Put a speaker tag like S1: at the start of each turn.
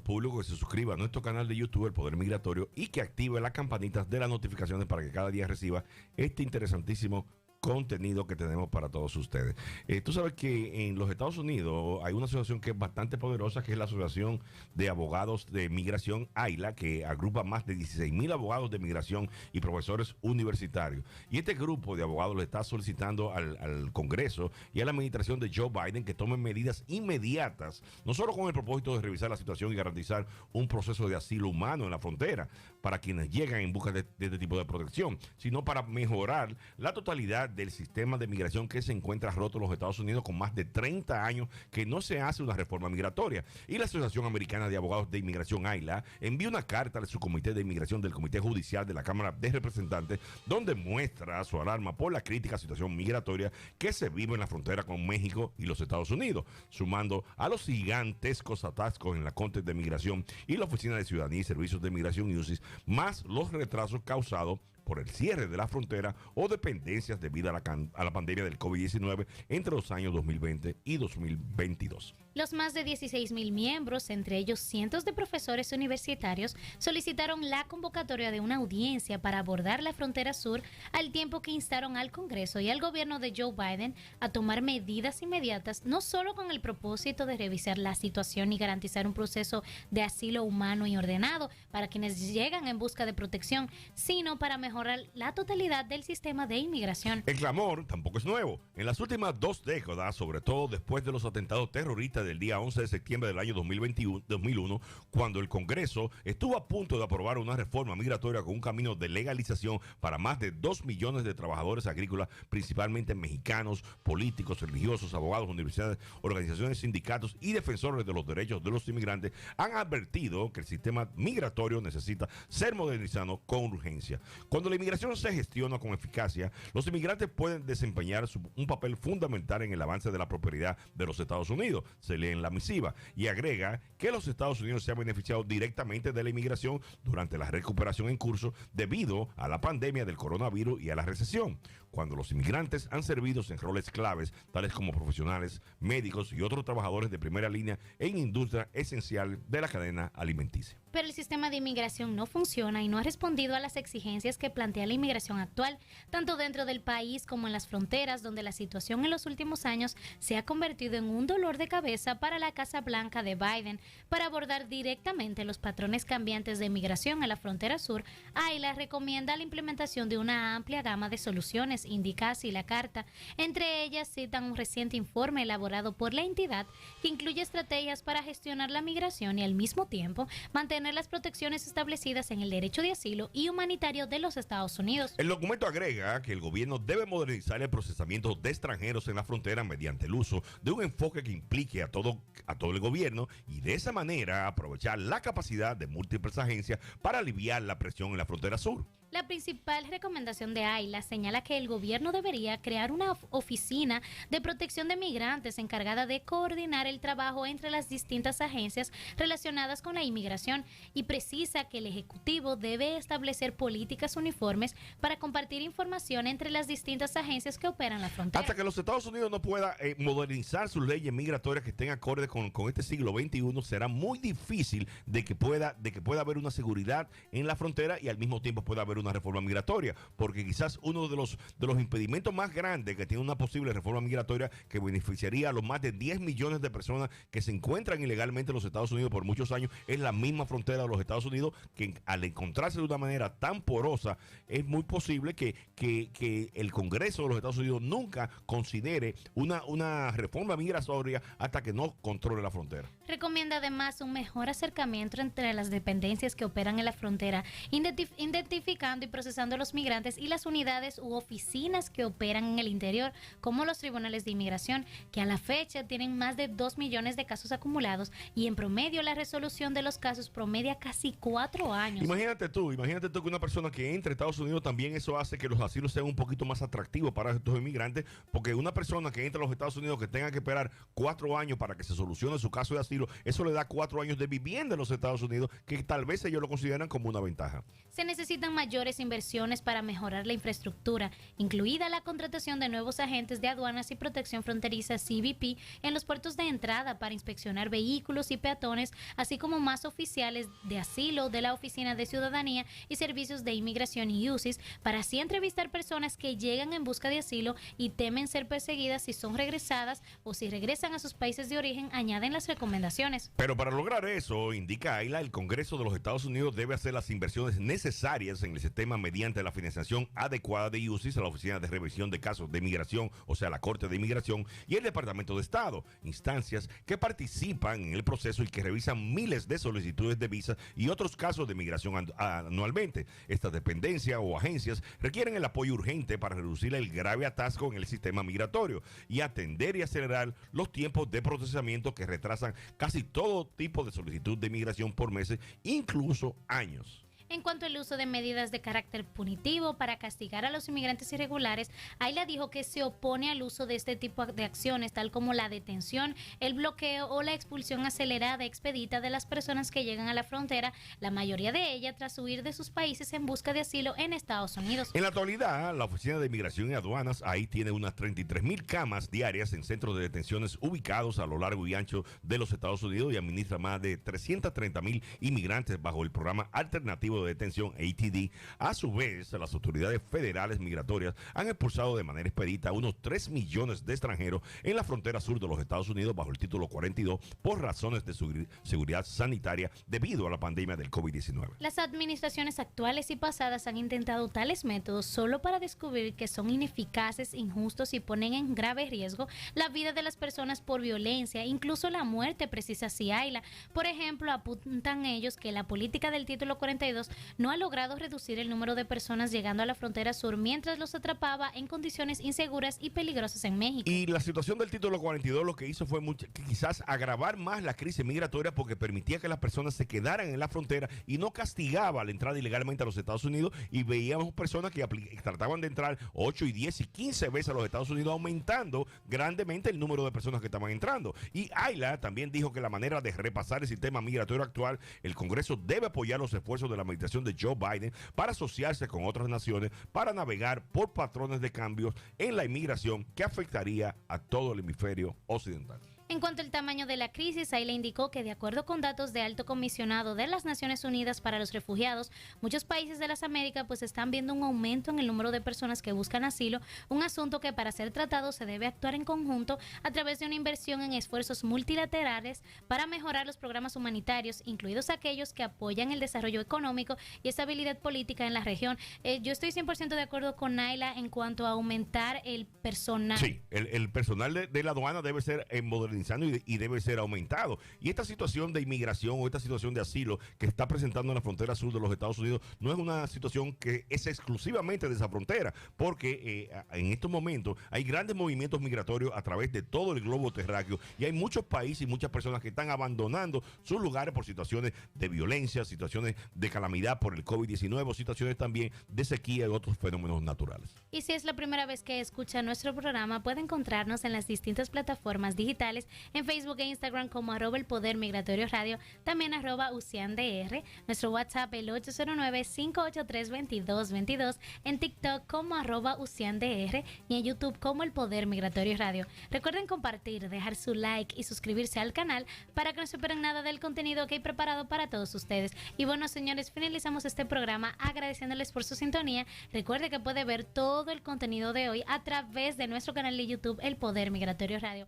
S1: público que se suscriba a nuestro canal de YouTube, El Poder Migratorio, y que active las campanitas de las notificaciones para que cada día reciba este interesantísimo contenido que tenemos para todos ustedes. Tú sabes que en los Estados Unidos hay una asociación que es bastante poderosa, que es la Asociación de Abogados de Migración, AILA, que agrupa más de 16,000 abogados de migración y profesores universitarios. Y este grupo de abogados le está solicitando al Congreso y a la administración de Joe Biden que tomen medidas inmediatas, no solo con el propósito de revisar la situación y garantizar un proceso de asilo humano en la frontera para quienes llegan en busca de este tipo de protección, sino para mejorar la totalidad del sistema de migración que se encuentra roto en los Estados Unidos con más de 30 años que no se hace una reforma migratoria. Y la Asociación Americana de Abogados de Inmigración, AILA, envió una carta al subcomité de inmigración del Comité Judicial de la Cámara de Representantes, donde muestra su alarma por la crítica situación migratoria que se vive en la frontera con México y los Estados Unidos, sumando a los gigantescos atascos en la Corte de Migración y la Oficina de Ciudadanía y Servicios de Migración UCIS, más los retrasos causados por el cierre de la frontera o dependencias debido a la pandemia del COVID-19 entre los años 2020 y 2022.
S2: Los más de 16,000 miembros, entre ellos cientos de profesores universitarios, solicitaron la convocatoria de una audiencia para abordar la frontera sur, al tiempo que instaron al Congreso y al gobierno de Joe Biden a tomar medidas inmediatas, no solo con el propósito de revisar la situación y garantizar un proceso de asilo humano y ordenado para quienes llegan en busca de protección, sino para mejorar la totalidad del sistema de inmigración.
S1: El clamor tampoco es nuevo. En las últimas 2 décadas, sobre todo después de los atentados terroristas del día 11 de septiembre del año 2001, cuando el Congreso estuvo a punto de aprobar una reforma migratoria con un camino de legalización para más de 2 millones de trabajadores agrícolas, principalmente mexicanos, políticos, religiosos, abogados, universidades, organizaciones, sindicatos y defensores de los derechos de los inmigrantes, han advertido que el sistema migratorio necesita ser modernizado con urgencia. Cuando la inmigración se gestiona con eficacia, los inmigrantes pueden desempeñar un papel fundamental en el avance de la prosperidad de los Estados Unidos, se lee en la misiva, y agrega que los Estados Unidos se han beneficiado directamente de la inmigración durante la recuperación en curso debido a la pandemia del coronavirus y a la recesión, cuando los inmigrantes han servido en roles claves, tales como profesionales, médicos y otros trabajadores de primera línea en industria esencial de la cadena alimenticia.
S2: Pero el sistema de inmigración no funciona y no ha respondido a las exigencias que plantea la inmigración actual, tanto dentro del país como en las fronteras, donde la situación en los últimos años se ha convertido en un dolor de cabeza para la Casa Blanca de Biden. Para abordar directamente los patrones cambiantes de migración en la frontera sur, AILA recomienda la implementación de una amplia gama de soluciones, indica así la carta. Entre ellas citan un reciente informe elaborado por la entidad que incluye estrategias para gestionar la migración y al mismo tiempo mantener las protecciones establecidas en el derecho de asilo y humanitario de los Estados Unidos.
S1: El documento agrega que el gobierno debe modernizar el procesamiento de extranjeros en la frontera mediante el uso de un enfoque que implique a todo el gobierno y de esa manera aprovechar la capacidad de múltiples agencias para aliviar la presión en la frontera sur.
S2: La principal recomendación de AILA señala que el gobierno debería crear una oficina de protección de migrantes encargada de coordinar el trabajo entre las distintas agencias relacionadas con la inmigración y precisa que el Ejecutivo debe establecer políticas uniformes para compartir información entre las distintas agencias que operan la frontera.
S1: Hasta que los Estados Unidos no pueda modernizar sus leyes migratorias que estén acordes con este siglo XXI, será muy difícil de que pueda haber una seguridad en la frontera y al mismo tiempo pueda haber una reforma migratoria, porque quizás uno de los impedimentos más grandes que tiene una posible reforma migratoria que beneficiaría a los más de 10 millones de personas que se encuentran ilegalmente en los Estados Unidos por muchos años es la misma frontera de los Estados Unidos, que al encontrarse de una manera tan porosa es muy posible que el Congreso de los Estados Unidos nunca considere una reforma migratoria hasta que no controle la frontera.
S2: Recomienda además un mejor acercamiento entre las dependencias que operan en la frontera, identificando y procesando a los migrantes y las unidades u oficinas que operan en el interior, como los tribunales de inmigración, que a la fecha tienen más de 2 millones de casos acumulados y en promedio la resolución de los casos promedia casi 4 años.
S1: Imagínate tú que una persona que entre a Estados Unidos, también eso hace que los asilos sean un poquito más atractivos para estos inmigrantes, porque una persona que entra a los Estados Unidos que tenga que esperar 4 años para que se solucione su caso de asilo asilo, eso le da 4 años de vivienda en los Estados Unidos, que tal vez ellos lo consideran como una ventaja.
S2: Se necesitan mayores inversiones para mejorar la infraestructura, incluida la contratación de nuevos agentes de aduanas y protección fronteriza CBP en los puertos de entrada para inspeccionar vehículos y peatones, así como más oficiales de asilo de la Oficina de Ciudadanía y Servicios de Inmigración y UCIS para así entrevistar personas que llegan en busca de asilo y temen ser perseguidas si son regresadas o si regresan a sus países de origen, añaden las recomendaciones.
S1: Pero para lograr eso, indica Ayla, el Congreso de los Estados Unidos debe hacer las inversiones necesarias en el sistema mediante la financiación adecuada de UCIS, la Oficina de Revisión de Casos de Inmigración, o sea, la Corte de Inmigración, y el Departamento de Estado, instancias que participan en el proceso y que revisan miles de solicitudes de visas y otros casos de migración anualmente. Estas dependencias o agencias requieren el apoyo urgente para reducir el grave atasco en el sistema migratorio y atender y acelerar los tiempos de procesamiento que retrasan casi todo tipo de solicitud de migración por meses, incluso años.
S2: En cuanto al uso de medidas de carácter punitivo para castigar a los inmigrantes irregulares, Ayla dijo que se opone al uso de este tipo de acciones, tal como la detención, el bloqueo o la expulsión acelerada expedita de las personas que llegan a la frontera, la mayoría de ellas tras huir de sus países en busca de asilo en Estados Unidos.
S1: En la actualidad, la Oficina de Inmigración y Aduanas ahí tiene unas 33,000 camas diarias en centros de detenciones ubicados a lo largo y ancho de los Estados Unidos y administra más de 330,000 inmigrantes bajo el programa alternativo de detención ATD. A su vez, las autoridades federales migratorias han expulsado de manera expedita a unos 3 millones de extranjeros en la frontera sur de los Estados Unidos bajo el título 42 por razones de seguridad sanitaria debido a la pandemia del COVID-19.
S2: Las administraciones actuales y pasadas han intentado tales métodos solo para descubrir que son ineficaces, injustos y ponen en grave riesgo la vida de las personas por violencia, incluso la muerte, precisa Ayla. Por ejemplo, apuntan ellos que la política del título 42 no ha logrado reducir el número de personas llegando a la frontera sur mientras los atrapaba en condiciones inseguras y peligrosas en México.
S1: Y la situación del título 42 lo que hizo fue quizás agravar más la crisis migratoria porque permitía que las personas se quedaran en la frontera y no castigaba la entrada ilegalmente a los Estados Unidos, y veíamos personas que trataban de entrar 8 y 10 y 15 veces a los Estados Unidos, aumentando grandemente el número de personas que estaban entrando. Y Ayla también dijo que la manera de repasar el sistema migratorio actual, el Congreso debe apoyar los esfuerzos de la administración de Joe Biden para asociarse con otras naciones para navegar por patrones de cambios en la inmigración que afectaría a todo el hemisferio occidental.
S2: En cuanto al tamaño de la crisis, Ayla indicó que de acuerdo con datos de Alto Comisionado de las Naciones Unidas para los Refugiados, muchos países de las Américas pues están viendo un aumento en el número de personas que buscan asilo, un asunto que para ser tratado se debe actuar en conjunto a través de una inversión en esfuerzos multilaterales para mejorar los programas humanitarios, incluidos aquellos que apoyan el desarrollo económico y estabilidad política en la región. Yo estoy 100% de acuerdo con Ayla en cuanto a aumentar el personal.
S1: Sí, el personal de la aduana debe ser modernizado y debe ser aumentado. Y esta situación de inmigración o esta situación de asilo que está presentando en la frontera sur de los Estados Unidos no es una situación que es exclusivamente de esa frontera, porque en estos momentos hay grandes movimientos migratorios a través de todo el globo terráqueo y hay muchos países y muchas personas que están abandonando sus lugares por situaciones de violencia, situaciones de calamidad por el COVID-19, situaciones también de sequía y otros fenómenos naturales.
S2: Y si es la primera vez que escucha nuestro programa, puede encontrarnos en las distintas plataformas digitales, en Facebook e Instagram como @El Poder Migratorio Radio, también @UcianDR, nuestro WhatsApp el 809-583-2222, en TikTok como @UcianDR y en YouTube como El Poder Migratorio Radio. Recuerden compartir, dejar su like y suscribirse al canal para que no se pierdan nada del contenido que hay preparado para todos ustedes. Y bueno, señores, finalizamos este programa agradeciéndoles por su sintonía. Recuerde que puede ver todo el contenido de hoy a través de nuestro canal de YouTube El Poder Migratorio Radio.